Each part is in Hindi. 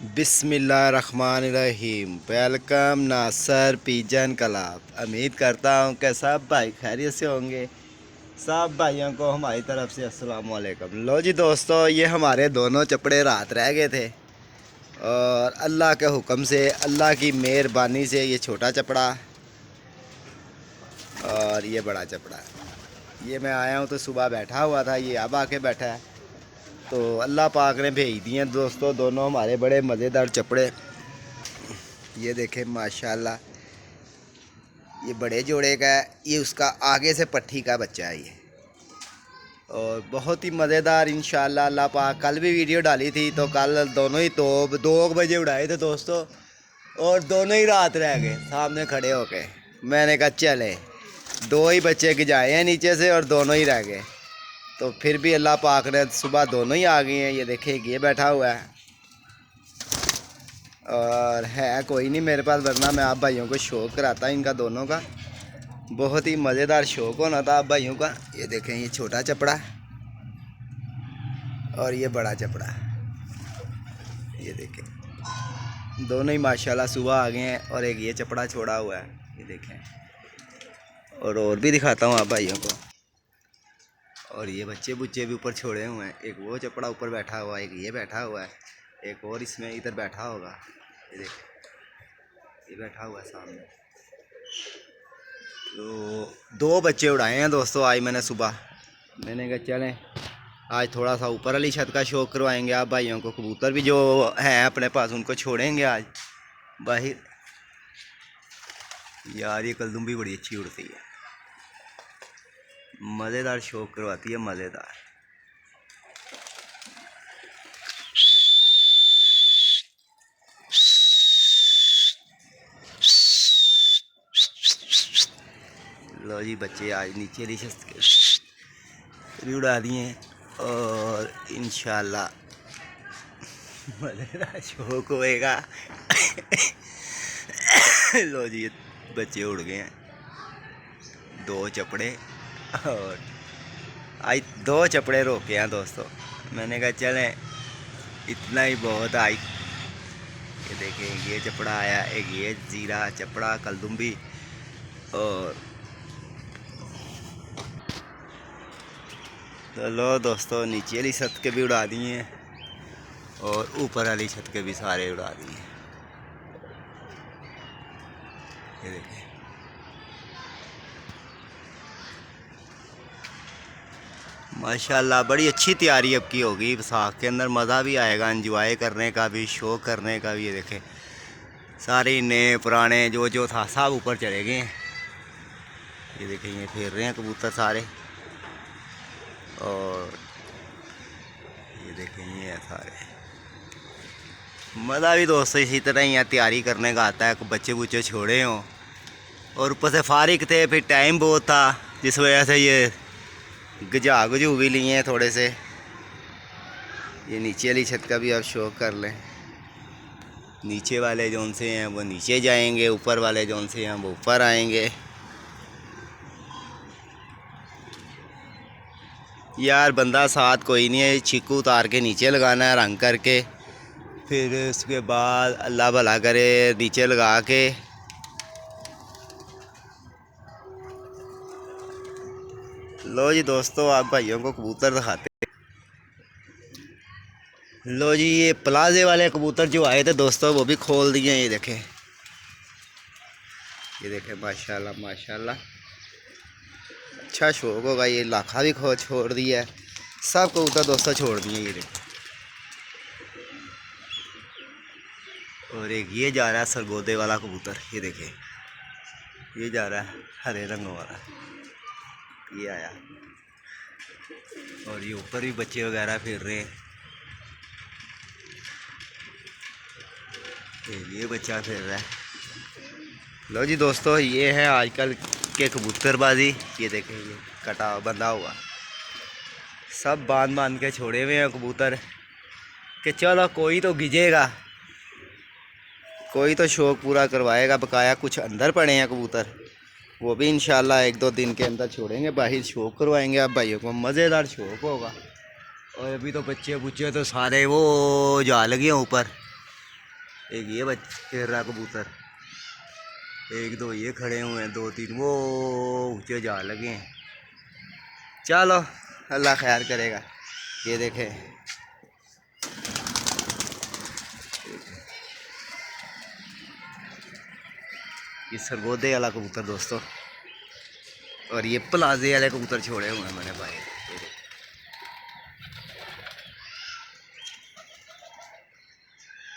बिस्मिल्लाहिर्रहमानिर्रहीम। वेलकम नासर पिजन क्लब। उम्मीद करता हूँ कि सब भाई खैरियत से होंगे। सब भाइयों को हमारी तरफ से अस्सलाम वालेकुम। लो जी दोस्तों, ये हमारे दोनों चपड़े रात रह गए थे और अल्लाह के हुक्म से, अल्लाह की मेहरबानी से ये छोटा चपड़ा और ये बड़ा चपड़ा, ये मैं आया हूँ तो सुबह बैठा हुआ था, ये अब आके बैठा है। तो अल्लाह पाक ने भेज दिए हैं दोस्तों दोनों हमारे बड़े मज़ेदार चपड़े। ये देखें माशाल्लाह, ये बड़े जोड़े का है, ये उसका आगे से पट्टी का बच्चा है ये। और बहुत ही मज़ेदार इंशाल्लाह अल्लाह पाक। कल भी वीडियो डाली थी तो कल दोनों ही 2 बजे उड़ाए थे दोस्तों, और दोनों ही रात रह गए सामने खड़े होके। मैंने कहा चले, 2 ही बच्चे गिजाए हैं नीचे से और दोनों ही रह गए। तो फिर भी अल्लाह पाक ने सुबह दोनों ही आ गए हैं। ये देखें, ये बैठा हुआ है और है कोई नहीं मेरे पास, वरना मैं आप भाइयों को शौक कराता इनका दोनों का। बहुत ही मज़ेदार शौक होना था आप भाइयों का। ये देखें, ये छोटा चपड़ा और ये बड़ा चपड़ा। ये देखें, दोनों ही माशाल्लाह सुबह आ गए हैं। और एक ये चपड़ा छोड़ा हुआ है, ये देखें। और भी दिखाता हूँ आप भाइयों को। और ये बच्चे बुच्चे भी ऊपर छोड़े हुए हैं। एक वो चपड़ा ऊपर बैठा हुआ है, एक ये बैठा हुआ है, एक और इसमें इधर बैठा होगा। ये देखें, ये बैठा हुआ है सामने। तो 2 बच्चे उड़ाए हैं दोस्तों आज मैंने सुबह। मैंने कहा चलें आज थोड़ा सा ऊपर वाली छत का शौक करवाएंगे आप भाइयों को। कबूतर भी जो हैं अपने पास उनको छोड़ेंगे आज बाहर। यार ये कलदुम भी बड़ी अच्छी उड़ती है, मज़ेदार शौक करवाती है, मज़ेदार। लो जी, बच्चे आज नीचे वाली छत भी उड़ा दिए हैं और इंशाल्लाह मज़ेदार शौक होएगा। लो जी, बच्चे उड़ गए हैं, 2 चपड़े। और आज 2 चपड़े रोके हैं दोस्तों। मैंने कहा चलें इतना ही बहुत आई। ये देखें, ये चपड़ा आया, एक ये जीरा चपड़ा कलदुम्बी। और तो लो दोस्तों, नीचे वाली छत के भी उड़ा दिए हैं और ऊपर वाली छत के भी सारे उड़ा दिए। ये देखें, माशाल्लाह बड़ी अच्छी तैयारी अब की होगी। बैसाख के अंदर मज़ा भी आएगा, एंजॉय करने का भी, शो करने का भी। ये देखें, सारे नए पुराने जो जो था सब ऊपर चले गए हैं। ये देखें, ये फिर रहे हैं कबूतर सारे। और ये देखें, ये है सारे। मज़ा भी दोस्तों इसी तरह ही है, तैयारी करने का आता है। बच्चे बुच्चे छोड़े हों और ऊपर से फारिग थे, फिर टाइम बहुत था, जिस वजह से ये गजा गजू भी लिए हैं थोड़े से। ये नीचे वाली छत का भी आप शौक कर लें। नीचे वाले जौन से हैं वो नीचे जाएंगे, ऊपर वाले जौन से हैं वो ऊपर आएंगे। यार बंदा साथ कोई नहीं है, चीकू उतार के नीचे लगाना है रंग करके, फिर उसके बाद अल्लाह भला करे नीचे लगा के। लो जी दोस्तों, आप भाइयों को कबूतर दिखाते। लो जी, ये प्लाजे वाले कबूतर जो आए थे दोस्तों वो भी खोल दिए। ये देखें, ये देखें, माशाल्लाह माशाल्लाह, अच्छा शौक होगा। ये लाखा भी खो छोड़ दिया है, सब कबूतर दोस्तों छोड़ दिए। ये देखें, और एक ये जा रहा है सरगोदे वाला कबूतर। ये देखें, ये जा रहा है हरे रंगों वाला, ये आया। और ये ऊपर भी बच्चे वगैरह फिर रहे हैं। ये बच्चा फिर रहा है। लो जी दोस्तों, ये है आजकल के कबूतरबाजी। ये देखें, ये कटा बंधा हुआ, सब बांध बांध के छोड़े हुए हैं कबूतर कि चलो कोई तो गिजेगा, कोई तो शौक पूरा करवाएगा। बकाया कुछ अंदर पड़े हैं कबूतर, वो भी इंशाल्लाह 1-2 दिन के अंदर छोड़ेंगे बाहर, शौक करवाएंगे आप भाइयों को, मज़ेदार शौक होगा। और अभी तो बच्चे बुच्चे तो सारे वो जा लगे हैं ऊपर, एक ये खेल रहा कबूतर, एक दो ये खड़े हुए हैं, दो तीन वो ऊंचे जा लगे हैं। चलो अल्लाह खैर करेगा। ये देखें, ये सरगोदे वाला कबूतर दोस्तों, और ये प्लाजे वाले कबूतर छोड़े हुए हैं मैंने भाई।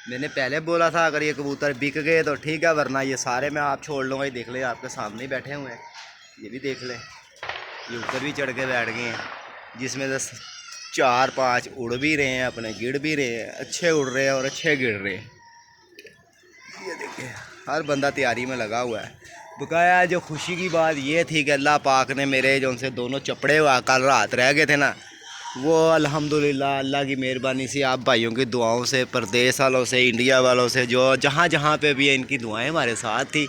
मैंने पहले बोला था अगर ये कबूतर बिक गए तो ठीक है, वरना ये सारे मैं आप छोड़ लूँगा। ये देख ले, आपके सामने ही बैठे हुए हैं, ये भी देख ले। ये ऊपर भी चढ़ के बैठ गए हैं, जिसमें से 4-5 उड़ भी रहे हैं, अपने गिर भी रहे हैं, अच्छे उड़ रहे हैं और अच्छे गिर रहे हैं। ये देखिए हर बंदा तैयारी में लगा हुआ है। बकाया जो खुशी की बात ये थी कि अल्लाह पाक ने मेरे जो उनसे दोनों चपड़े हुआ कल रात रह गए थे ना, वो अल्हम्दुलिल्लाह अल्लाह की मेहरबानी से, आप भाइयों की दुआओं से, परदेश वालों से, इंडिया वालों से, जो जहाँ जहाँ पे भी है, इनकी दुआएं हमारे साथ थी।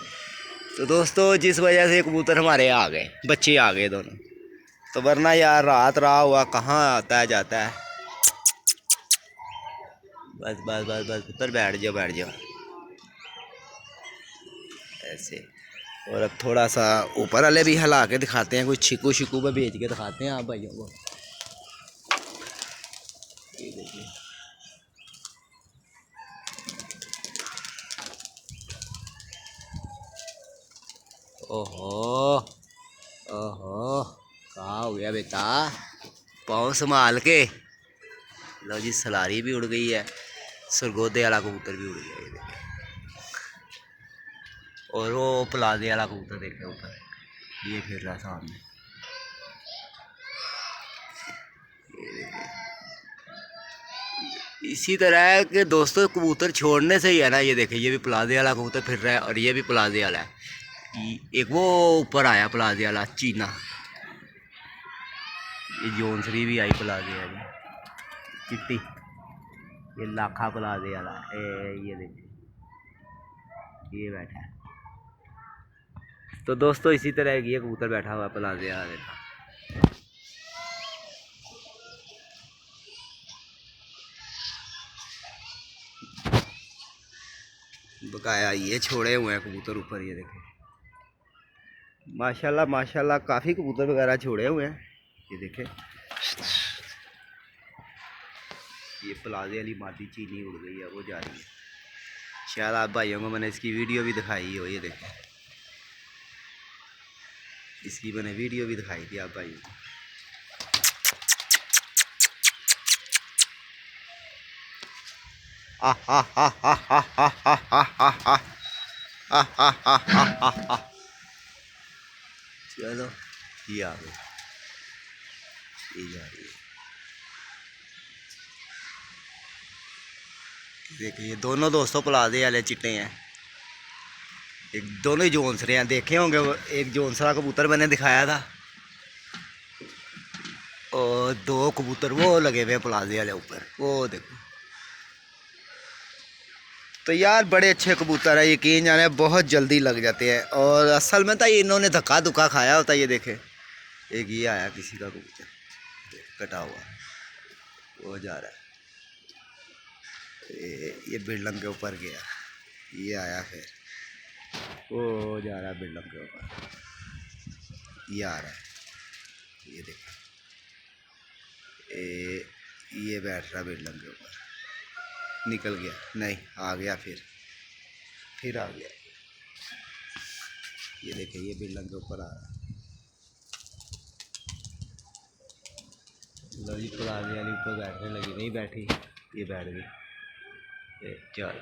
तो दोस्तों जिस वजह से कबूतर हमारे आ गए, बच्चे आ गए दोनों। तो वरना यार रात रहा हुआ कहाँ आता है जाता है। बस बस बस बस पुत्र बैठ जाओ बैठ जाओ ऐसे। और अब थोड़ा सा ऊपर वाले भी हिला के दिखाते हैं, कुछ छिकू शिकू पे भेज के दिखाते हैं आप भाइयों को। ये देखिए ओहो ओहो, कहाँ हो गया बेटा, पाँव संभाल के। लो जी सलारी भी उड़ गई है, सरगोदे वाला कबूतर भी उड़ गया ये देखिए। और वो प्लाजे वाला कबूतर देखे ऊपर, ये फिर रहा सामने। इसी तरह है कि दोस्तों कबूतर छोड़ने से ही है ना, ये देखिए ये भी प्लाजे वाला कबूतर फिर रहा है, और ये भी प्लाजे वाला है। एक वो ऊपर आया प्लाजे वाला चीना, ये जोनसरी भी आई प्लाजे वाली चिट्टी, ये लाखा प्लाजे वाला ये देखिए ये बैठा है। तो दोस्तों इसी तरह ये कबूतर बैठा हुआ प्लाजे वाले का। बकाया ये छोड़े हुए हैं कबूतर ऊपर, ये देखें माशाल्लाह माशाल्लाह काफ़ी कबूतर वगैरह छोड़े हुए हैं। ये देखें ये प्लाजे वाली मादी चीनी उड़ गई है, वो जा रही है। शायद आप भाइयों को मैंने इसकी वीडियो भी दिखाई हो, ये देखें इसकी मैंने वीडियो भी दिखाई थी आप भाइयों को। चलो ये आ गई, ये जा रही है। देखिए दोनों दोस्तों प्लाजे वाले चिट्टे हैं, एक दोनों ही जोनसरे हैं, देखे होंगे। एक जोनसरा कबूतर मैंने दिखाया था, और दो कबूतर वो लगे हुए प्लाजे वाले ऊपर, वो देखो। तो यार बड़े अच्छे कबूतर है, यकीन जाने बहुत जल्दी लग जाते हैं। और असल में तो इन्होंने धक्का धुक्का खाया होता है। ये देखे एक ये आया किसी का कबूतर कटा हुआ, वो जा रहा है, ये बिल्डिंग के ऊपर गया, ये आया फिर वो जा रहा है बिल्डिंग के ऊपर, ये आ रहा है, ये देखो ये बैठ रहा बिल्डिंग के ऊपर, निकल गया नहीं आ गया, फिर आ गया। ये देखिए ये बिल्डिंग के ऊपर आ रहा है। लो जी प्लाजे वाली ऊपर बैठने लगी, नहीं बैठी, ये बैठ गई। चल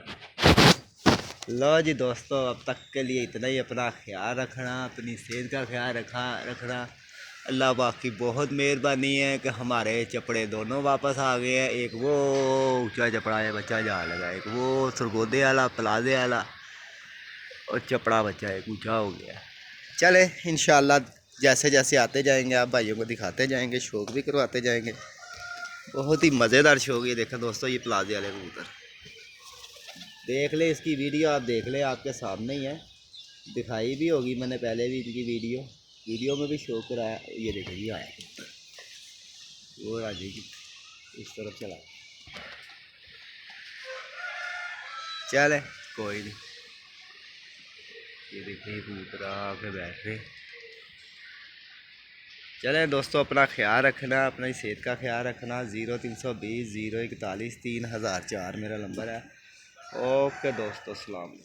लो जी दोस्तों अब तक के लिए इतना ही। अपना ख्याल रखना, अपनी सेहत का ख्याल रखना। अल्लाह पाक की बहुत मेहरबानी है कि हमारे चपड़े दोनों वापस आ गए हैं। एक वो ऊंचा चपड़ा है बच्चा जा लगा, एक वो सरगोदे वाला प्लाजे वाला, और चपड़ा बच्चा एक ऊंचा हो गया। चले इंशाल्लाह जैसे जैसे आते जाएंगे आप भाइयों को दिखाते जाएंगे, शौक़ भी करवाते जाएंगे। बहुत ही मज़ेदार शौक़। ये देखो दोस्तों ये प्लाजे वाले कबूतर देख ले, इसकी वीडियो आप देख ले, आपके सामने ही है, दिखाई भी होगी मैंने पहले भी इनकी वीडियो में भी शो कराया। ये देखो ये आया वो राजी की इस तरफ चला। चले कोई नहीं। ये देखिए कबूतर आके बैठ गए। चले दोस्तों, अपना ख्याल रखना, अपनी सेहत का ख्याल रखना। 0320 041 3004 मेरा नंबर है। ओके दोस्तों, सलाम।